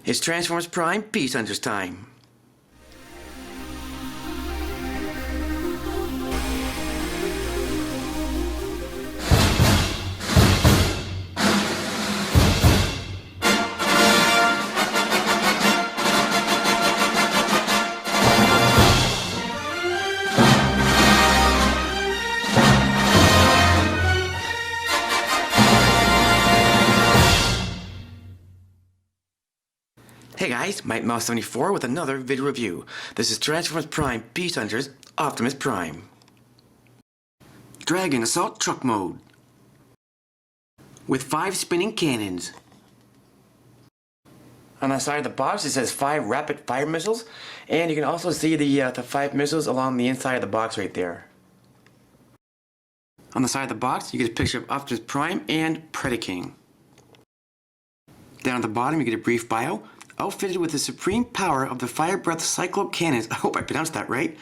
It's Transformers Prime Peace Hunters time. Hey guys, MikeMouse74 with another video review. This is Transformers Prime Peace Hunters Optimus Prime. Dragon Assault Truck Mode with 5 spinning cannons. On the side of the box it says 5 rapid fire missiles, and you can also see the 5 missiles along the inside of the box right there. On the side of the box you get a picture of Optimus Prime and Predaking. Down at the bottom you get a brief bio. Outfitted with the supreme power of the fire breath cyclo cannons, I hope I pronounced that right,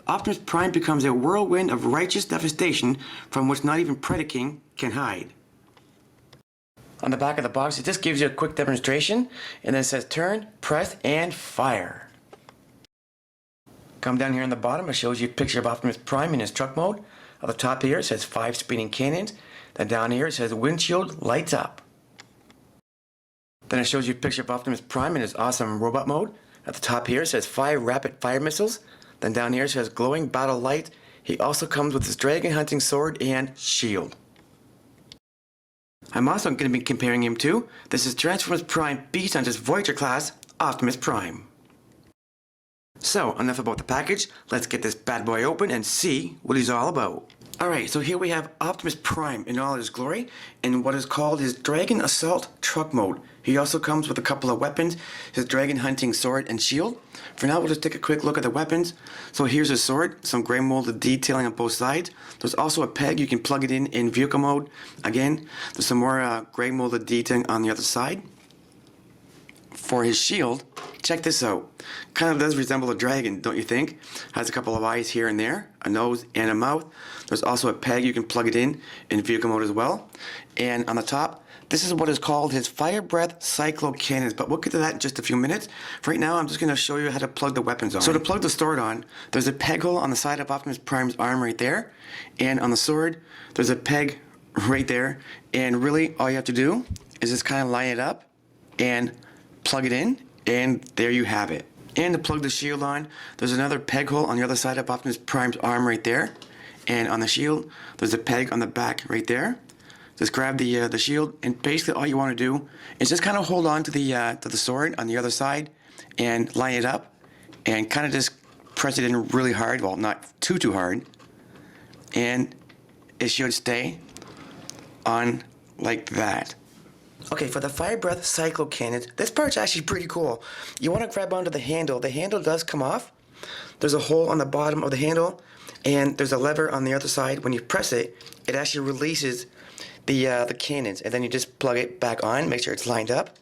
Optimus Prime becomes a whirlwind of righteous devastation from which not even Predaking can hide. On the back of the box it just gives you a quick demonstration, and then it says turn, press, and fire. Come down here on the bottom, it shows you a picture of Optimus Prime in his truck mode. At the top here it says 5 spinning cannons, then down here it says windshield lights up. Then it shows you a picture of Optimus Prime in his awesome robot mode. At the top here it says 5 rapid fire missiles. Then down here it says glowing battle light. He also comes with his dragon hunting sword and shield. I'm also going to be comparing him to, this is Transformers Prime Beast Hunters Voyager class Optimus Prime. So enough about the package, let's get this bad boy open and see what he's all about. Alright, so here we have Optimus Prime in all his glory in what is called his Dragon Assault Truck Mode. He also comes with a couple of weapons, his dragon hunting sword and shield. For now we'll just take a quick look at the weapons. So here's his sword, some gray molded detailing on both sides. There's also a peg, you can plug it in vehicle mode. Again, there's some more gray molded detailing on the other side. For his shield, check this out. Kind of does resemble a dragon, don't you think? Has a couple of eyes here and there, a nose and a mouth. There's also a peg, you can plug it in vehicle mode as well. And on the top, this is what is called his fire breath cyclo cannons, but we'll get to that in just a few minutes. For right now, I'm just going to show you how to plug the weapons on. So to plug the sword on, there's a peg hole on the side of Optimus Prime's arm right there. And on the sword, there's a peg right there. And really, all you have to do is just kind of line it up and plug it in, and there you have it. And to plug the shield on, there's another peg hole on the other side of Optimus Prime's arm right there. And on the shield, there's a peg on the back right there. Just grab the shield, and basically all you want to do is just kind of hold on to the sword on the other side and line it up, and kind of just press it in really hard. Well, not too hard, and it should stay on like that. Okay, for the fire breath cyclo cannons, this part's actually pretty cool. You want to grab onto the handle. The handle does come off. There's a hole on the bottom of the handle, and there's a lever on the other side. When you press it, it actually releases the cannons, and then you just plug it back on, make sure it's lined up.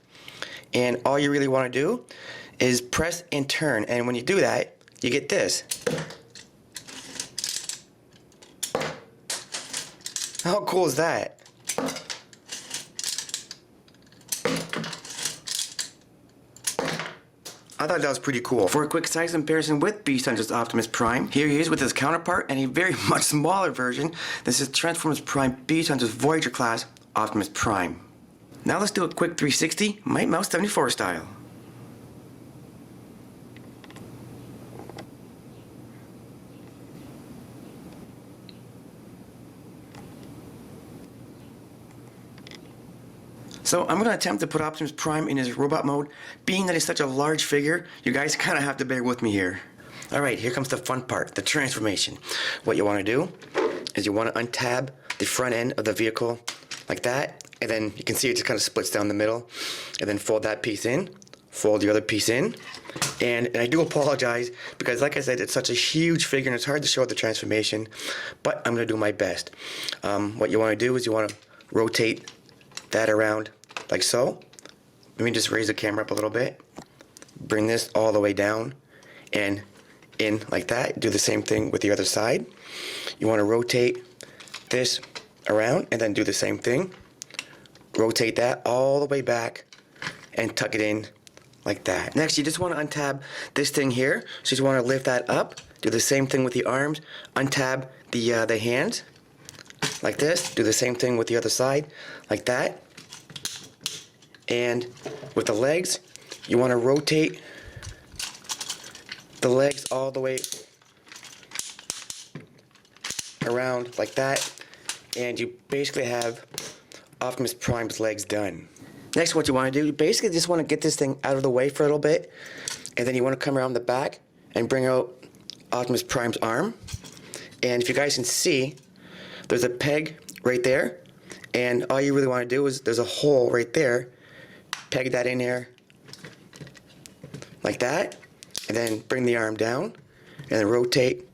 And all you really want to do is press and turn, and when you do that, you get this. How cool is that? I thought that was pretty cool. For a quick size comparison with Beast Hunters Optimus Prime, here he is with his counterpart and a very much smaller version. This is Transformers Prime Beast Hunters Voyager class Optimus Prime. Now let's do a quick 360 MikeMouse74 style. So I'm going to attempt to put Optimus Prime in his robot mode. Being that he's such a large figure, you guys kind of have to bear with me here. Alright, here comes the fun part, the transformation. What you want to do is you want to untab the front end of the vehicle like that, and then you can see it just kind of splits down the middle, and then fold that piece in, fold the other piece in, and I do apologize because like I said, it's such a huge figure and it's hard to show the transformation, but I'm going to do my best. What you want to do is you want to rotate that around like so. Let me just raise the camera up a little bit. Bring this all the way down and in like that. Do the same thing with the other side. You want to rotate this around and then do the same thing. Rotate that all the way back and tuck it in like that. Next, you just want to untab this thing here. So you just want to lift that up. Do the same thing with the arms. Untab the hands like this. Do the same thing with the other side like that. And with the legs, you want to rotate the legs all the way around like that. And you basically have Optimus Prime's legs done. Next, what you want to do, you basically just want to get this thing out of the way for a little bit, and then you want to come around the back and bring out Optimus Prime's arm. And if you guys can see, there's a peg right there, and all you really want to do is there's a hole right there. Peg that in there like that, and then bring the arm down, and then rotate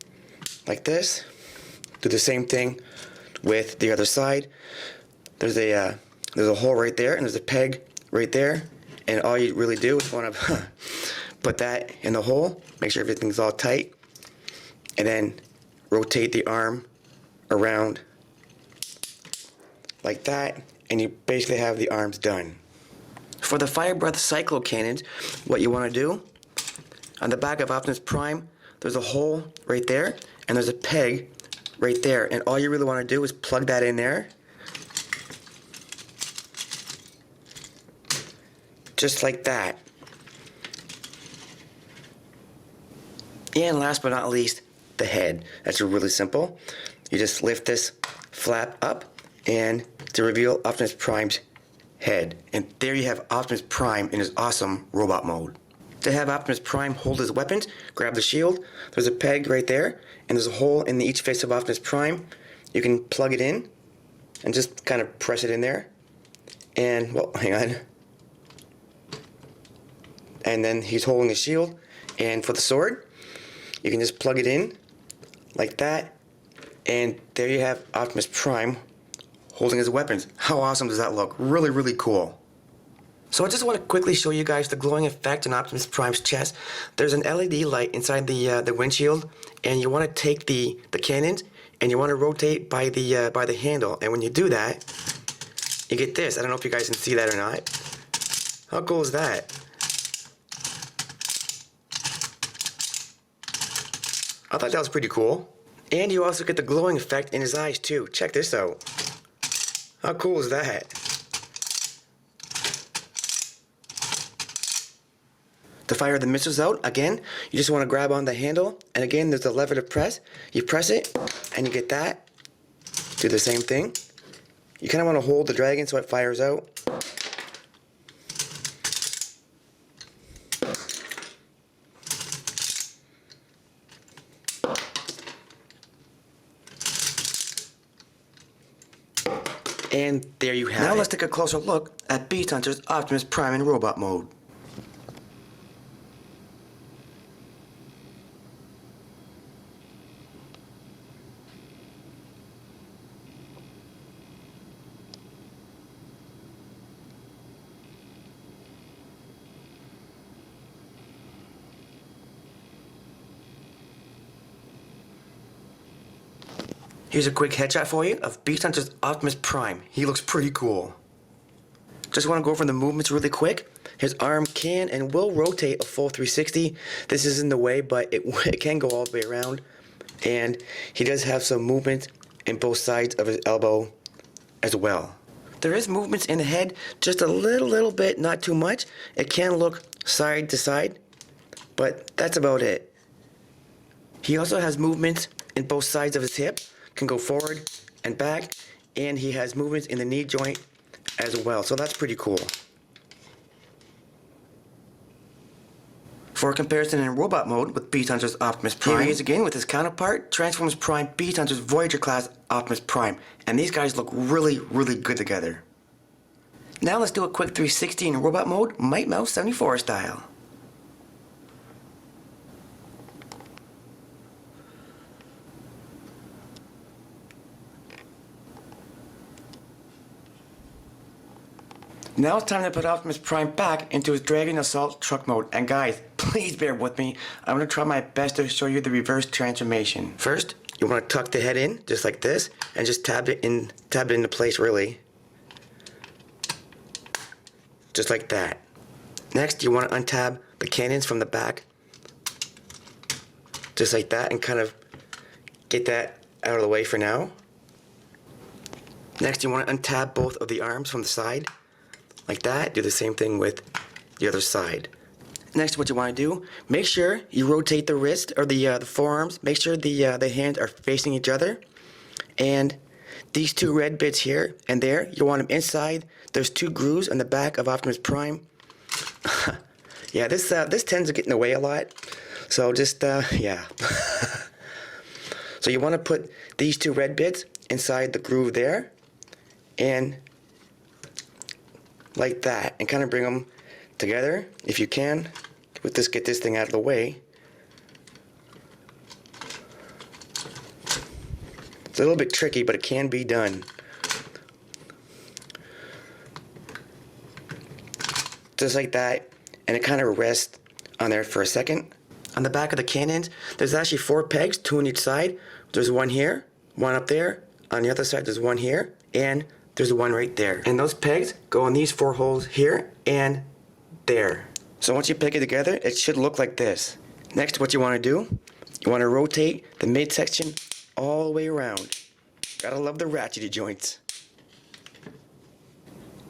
like this. Do the same thing with the other side. There's a hole right there, and there's a peg right there, and all you really do is want to put that in the hole, make sure everything's all tight, and then rotate the arm around like that, and you basically have the arms done. For the Fire Breath Cyclo Cannons, what you want to do, on the back of Optimus Prime, there's a hole right there, and there's a peg right there, and all you really want to do is plug that in there, just like that. And last but not least, the head. That's really simple. You just lift this flap up and to reveal Optimus Prime's head. And there you have Optimus Prime in his awesome robot mode. To have Optimus Prime hold his weapons, grab the shield. There's a peg right there, and there's a hole in each face of Optimus Prime. You can plug it in and just kind of press it in there. And, well, hang on. And then he's holding the shield. And for the sword, you can just plug it in like that. And there you have Optimus Prime holding his weapons. How awesome does that look? Really, really cool. So I just want to quickly show you guys the glowing effect on Optimus Prime's chest. There's an LED light inside the windshield, and you want to take the cannons and you want to rotate by the handle. And when you do that, you get this. I don't know if you guys can see that or not. How cool is that? I thought that was pretty cool. And you also get the glowing effect in his eyes too. Check this out. How cool is that? To fire the missiles out, again, you just want to grab on the handle, and again, there's a lever to press. You press it, and you get that. Do the same thing. You kind of want to hold the dragon so it fires out. And there you have it. Now let's take a closer look at Beast Hunter's Optimus Prime in robot mode. Here's a quick headshot for you of Beast Hunter's Optimus Prime. He looks pretty cool. Just want to go over the movements really quick. His arm can and will rotate a full 360. This is in the way, but it can go all the way around. And he does have some movement in both sides of his elbow as well. There is movements in the head, just a little bit, not too much. It can look side to side, but that's about it. He also has movements in both sides of his hip, can go forward and back, and he has movements in the knee joint as well, so that's pretty cool. For a comparison in robot mode with Beast Hunter's Optimus Prime, here he is again with his counterpart, Transformers Prime Beast Hunter's Voyager class Optimus Prime, and these guys look really good together. Now let's do a quick 360 in robot mode, Mighty Mouse 74 style. Now it's time to put Optimus Prime back into his Dragon Assault truck mode. And guys, please bear with me. I'm going to try my best to show you the reverse transformation. First, you want to tuck the head in, just like this, and just tab it into place really. Just like that. Next, you want to untab the cannons from the back, just like that, and kind of get that out of the way for now. Next, you want to untab both of the arms from the side, like that. Do the same thing with the other side. Next, what you want to do, make sure you rotate the wrist or the forearms. Make sure the hands are facing each other. And these two red bits here and there, you want them inside. There's two grooves on the back of Optimus Prime. Yeah, this tends to get in the way a lot. So just, yeah. So you want to put these two red bits inside the groove there. And like that. And kind of bring them together if you can. Get this thing out of the way. It's a little bit tricky, but it can be done. Just like that, and it kind of rests on there for a second. On the back of the cannons, there's actually 4 pegs, 2 on each side. There's one here, one up there. On the other side, there's one here, and there's one right there. And those pegs go in these 4 holes here and there. So once you peg it together, it should look like this. Next, what you want to do, you want to rotate the midsection all the way around. Gotta love the ratchety joints.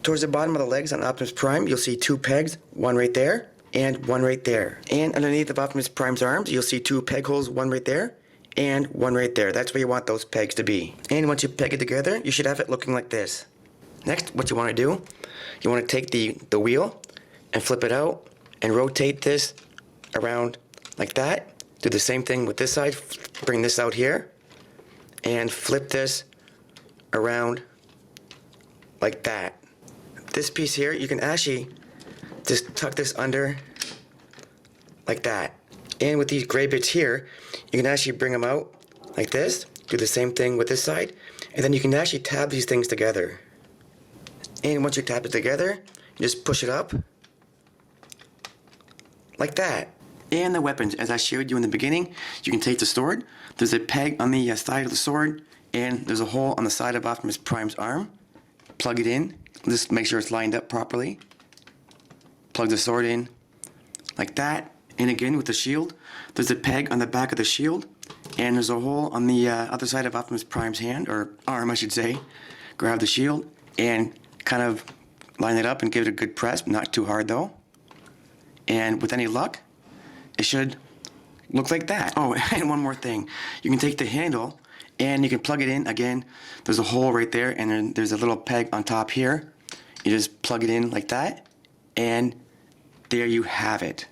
Towards the bottom of the legs on Optimus Prime, you'll see 2 pegs, one right there and one right there. And underneath of Optimus Prime's arms, you'll see 2 peg holes, one right there and one right there. That's where you want those pegs to be. And once you peg it together, you should have it looking like this. Next, what you want to do, you want to take the wheel and flip it out and rotate this around like that. Do the same thing with this side. Bring this out here and flip this around like that. This piece here, you can actually just tuck this under like that. And with these gray bits here, you can actually bring them out like this. Do the same thing with this side. And then you can actually tab these things together. And once you tap it together, you just push it up like that. And the weapons, as I showed you in the beginning, you can take the sword. There's a peg on the side of the sword, and there's a hole on the side of Optimus Prime's arm. Plug it in. Just make sure it's lined up properly. Plug the sword in like that. And again with the shield, there's a peg on the back of the shield, and there's a hole on the other side of Optimus Prime's hand, or arm I should say. Grab the shield and kind of line it up and give it a good press, not too hard though. And with any luck, it should look like that. Oh, and one more thing. You can take the handle and you can plug it in. Again, there's a hole right there, and then there's a little peg on top here. You just plug it in like that, and there you have it.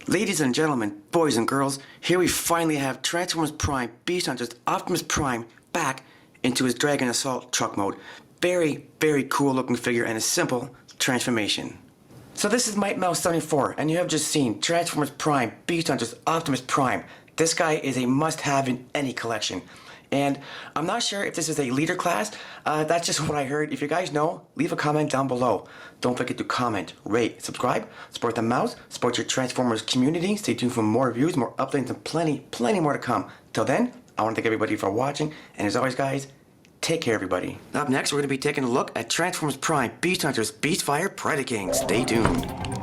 Ladies and gentlemen, boys and girls, here we finally have Transformers Prime Beast Hunters Optimus Prime back into his Dragon Assault truck mode. Very, very cool looking figure and a simple transformation. So this is Mighty Mouse 74, and you have just seen Transformers Prime Beast Hunters Optimus Prime. This guy is a must-have in any collection. And I'm not sure if this is a leader class. That's just what I heard. If you guys know, leave a comment down below. Don't forget to comment, rate, subscribe, support the mouse, support your Transformers community. Stay tuned for more reviews, more updates, and plenty more to come. Till then, I want to thank everybody for watching. And as always, guys, take care, everybody. Up next, we're going to be taking a look at Transformers Prime Beast Hunters Beastfire Predaking. Stay tuned.